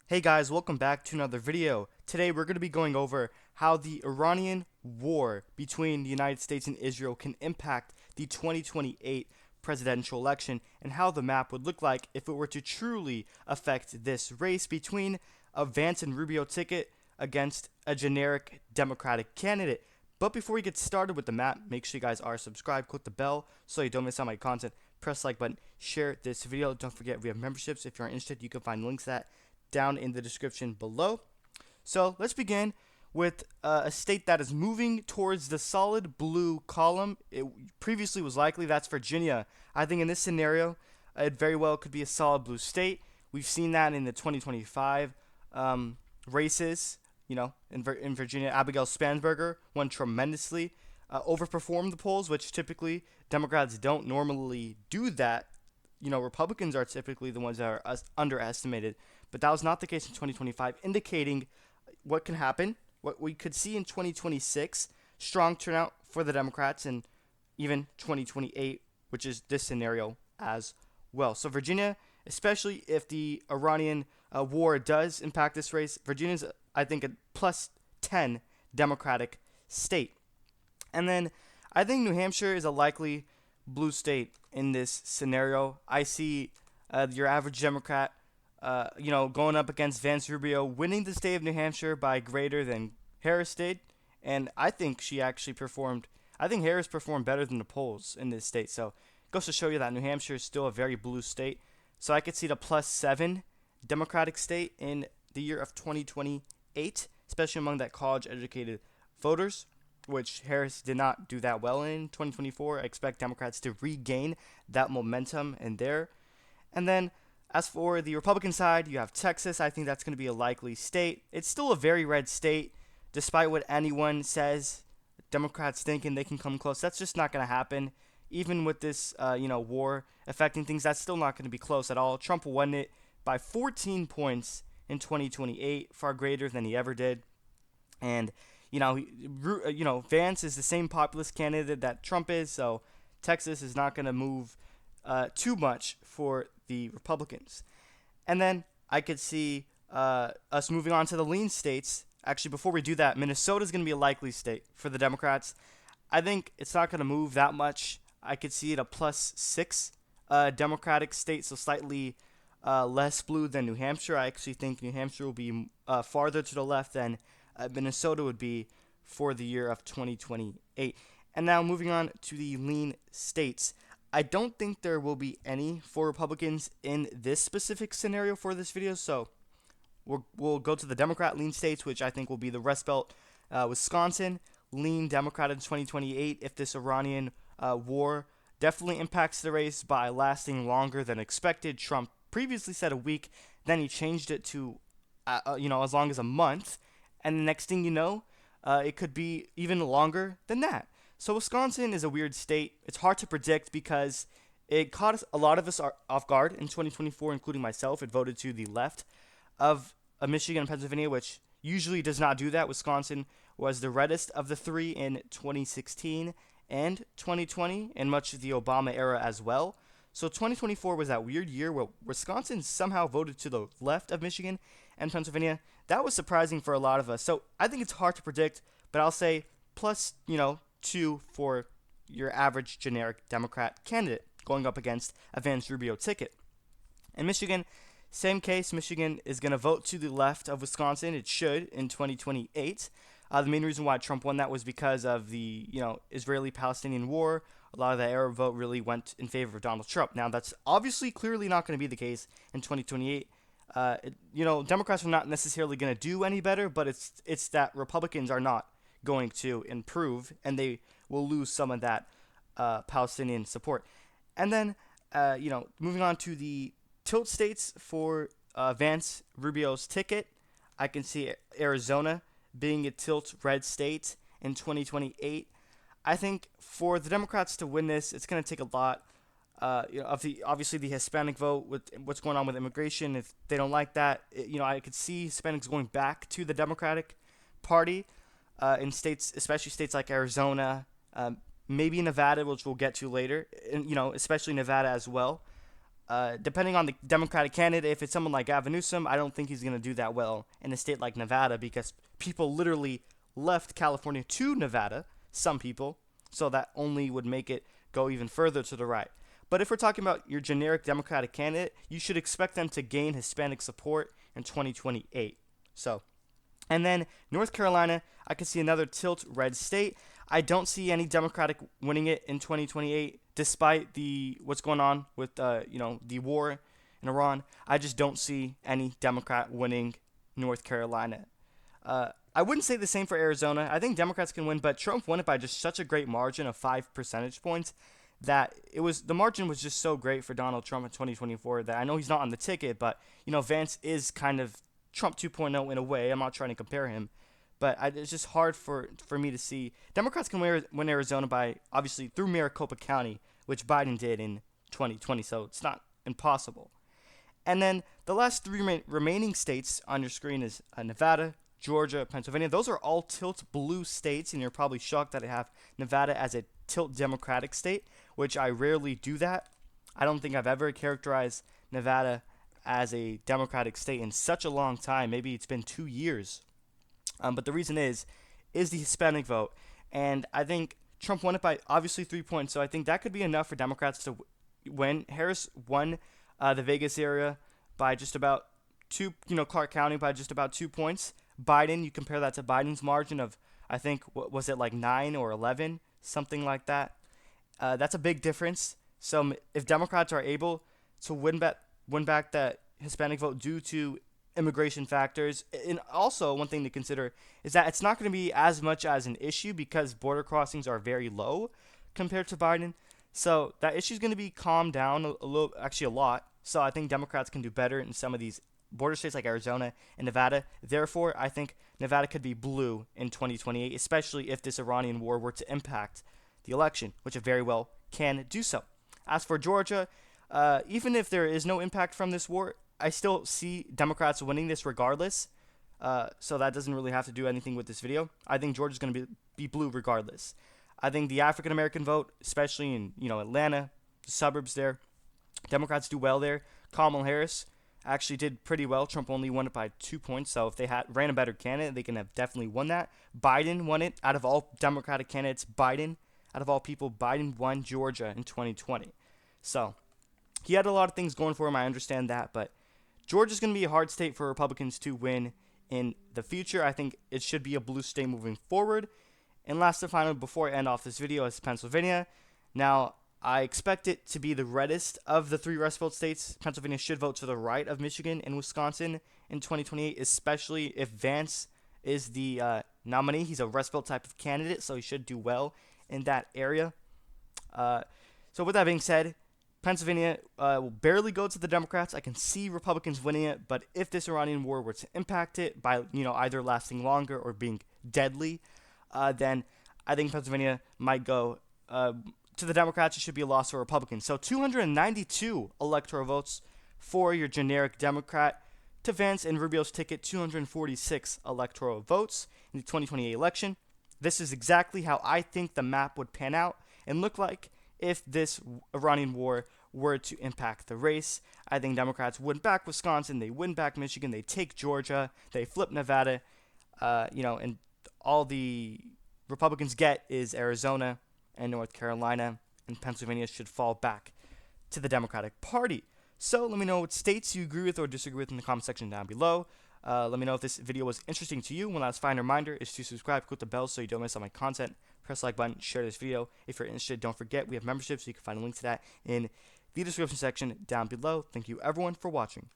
Hey guys, welcome back to another video. Today we're going to be going over how the Iranian war between the United States and Israel can impact the 2028 presidential election and how the map would look like if it were to truly affect this race between a Vance and Rubio ticket against a generic Democratic candidate. But before we get started with the map, make sure you guys are subscribed, click the bell so you don't miss out on my content, press the like button, share this video. Don't forget we have memberships. If you're interested, you can find links to that down in the description below. So let's begin with a state that is moving towards the solid blue column. It previously was likely, that's Virginia. I think in this scenario, it very well could be a solid blue state. We've seen that in the 2025 races. In Virginia, Abigail Spansberger won tremendously, overperformed the polls, which typically Democrats don't normally do that. Republicans are typically the ones that are underestimated, but that was not the case in 2025, indicating what can happen, what we could see in 2026, strong turnout for the Democrats, and even 2028, which is this scenario as well. So Virginia, especially if the Iranian war does impact this race, Virginia's, I think, a plus 10 Democratic state. And then I think New Hampshire is a likely blue state in this scenario. I see your average Democrat, going up against Vance Rubio, winning the state of New Hampshire by greater than Harris did, and I think she actually performed. I think Harris performed better than the polls in this state. So it goes to show you that New Hampshire is still a very blue state. So I could see the plus 7 Democratic state in the year of 2028, especially among that college-educated voters, which Harris did not do that well in 2024. I expect Democrats to regain that momentum in there. And then as for the Republican side, you have Texas. I think that's going to be a likely state. It's still a very red state, despite what anyone says. Democrats thinking they can come close. That's just not going to happen. Even with this, war affecting things, that's still not going to be close at all. Trump won it by 14 points in 2028, far greater than he ever did. And Vance is the same populist candidate that Trump is, so Texas is not going to move too much for the Republicans. And then I could see us moving on to the lean states. Actually, before we do that, Minnesota is going to be a likely state for the Democrats. I think it's not going to move that much. I could see it a plus 6 Democratic state, so slightly less blue than New Hampshire. I actually think New Hampshire will be farther to the left than Minnesota would be for the year of 2028. And now moving on to the lean states. I don't think there will be any for Republicans in this specific scenario for this video, so we'll go to the Democrat lean states, which I think will be the Rust Belt, Wisconsin, lean Democrat in 2028 if this Iranian war definitely impacts the race by lasting longer than expected. Trump previously said a week, then he changed it to, as long as a month. And the next thing you know, it could be even longer than that. So Wisconsin is a weird state. It's hard to predict because it caught a lot of us off guard in 2024, including myself. It voted to the left of Michigan and Pennsylvania, which usually does not do that. Wisconsin was the reddest of the three in 2016 and 2020, and much of the Obama era as well. So 2024 was that weird year where Wisconsin somehow voted to the left of Michigan and Pennsylvania. That was surprising for a lot of us. So I think it's hard to predict, but I'll say plus, 2 for your average generic Democrat candidate going up against a Vance Rubio ticket. In Michigan, same case. Michigan is going to vote to the left of Wisconsin. It should in 2028. The main reason why Trump won that was because of the Israeli-Palestinian war. A lot of the Arab vote really went in favor of Donald Trump. Now that's obviously clearly not going to be the case in 2028. Democrats are not necessarily going to do any better, but it's that Republicans are not going to improve, and they will lose some of that Palestinian support. And then, moving on to the tilt states for Vance Rubio's ticket, I can see Arizona being a tilt red state in 2028. I think for the Democrats to win this, it's going to take a lot of the Hispanic vote with what's going on with immigration. If they don't like that, I could see Hispanics going back to the Democratic Party in states, especially states like Arizona, maybe Nevada, which we'll get to later, and especially Nevada as well. depending on the Democratic candidate, if it's someone like Gavin Newsom, I don't think he's going to do that well in a state like Nevada because people literally left California to Nevada, some people, so that only would make it go even further to the right. But if we're talking about your generic Democratic candidate, you should expect them to gain Hispanic support in 2028. So, and then North Carolina, I could see another tilt red state. I don't see any Democratic winning it in 2028, despite the what's going on with the war in Iran. I just don't see any Democrat winning North Carolina. I wouldn't say the same for Arizona. I think Democrats can win, but Trump won it by just such a great margin of 5 percentage points that the margin was just so great for Donald Trump in 2024 that I know he's not on the ticket, but Vance is kind of Trump 2.0 in a way. I'm not trying to compare him, but it's just hard for me to see. Democrats can win Arizona by, obviously, through Maricopa County, which Biden did in 2020, so it's not impossible. And then the last three remaining states on your screen is Nevada, Georgia, Pennsylvania. Those are all tilt blue states, and you're probably shocked that I have Nevada as a tilt Democratic state, which I rarely do that. I don't think I've ever characterized Nevada as a Democratic state in such a long time. Maybe it's been 2 years. But the reason is the Hispanic vote. And I think Trump won it by obviously 3 points. So I think that could be enough for Democrats to win. Harris won the Vegas area by just about Clark County by just about 2 points. Biden, you compare that to Biden's margin of, I think, what was it, like 9 or 11, something like that. That's a big difference. So if Democrats are able to win back that Hispanic vote due to immigration factors, and also one thing to consider is that it's not going to be as much as an issue because border crossings are very low compared to Biden. So that issue is going to be calmed down a little, actually a lot. So I think Democrats can do better in some of these border states like Arizona and Nevada. Therefore, I think Nevada could be blue in 2028, especially if this Iranian war were to impact the election, which it very well can do so. As for Georgia, even if there is no impact from this war, I still see Democrats winning this regardless. So that doesn't really have to do anything with this video. I think Georgia's going to be blue regardless. I think the African American vote, especially in Atlanta, the suburbs there, Democrats do well there. Kamala Harris actually did pretty well. Trump only won it by 2 points. So if they ran a better candidate, they can have definitely won that. Biden won it. Out of all Democratic candidates, out of all people, Biden won Georgia in 2020. So he had a lot of things going for him. I understand that. But Georgia's going to be a hard state for Republicans to win in the future. I think it should be a blue state moving forward. And last and final, before I end off this video, is Pennsylvania. Now, I expect it to be the reddest of the 3 Rust Belt states. Pennsylvania should vote to the right of Michigan and Wisconsin in 2028, especially if Vance is the nominee. He's a Rust Belt type of candidate, so he should do well in that area. So with that being said, Pennsylvania will barely go to the Democrats. I can see Republicans winning it, but if this Iranian war were to impact it by either lasting longer or being deadly, then I think Pennsylvania might go to the Democrats. It should be a loss for Republicans. So 292 electoral votes for your generic Democrat. To Vance and Rubio's ticket, 246 electoral votes in the 2028 election. This is exactly how I think the map would pan out and look like if this Iranian war were to impact the race. I think Democrats win back Wisconsin, they win back Michigan, they take Georgia, they flip Nevada, and all the Republicans get is Arizona and North Carolina, and Pennsylvania should fall back to the Democratic Party. So let me know what states you agree with or disagree with in the comment section down below. Let me know if this video was interesting to you. One last final reminder is to subscribe, click the bell so you don't miss all my content. Press the like button, share this video. If you're interested, don't forget we have memberships, so you can find a link to that in the description section down below. Thank you everyone for watching.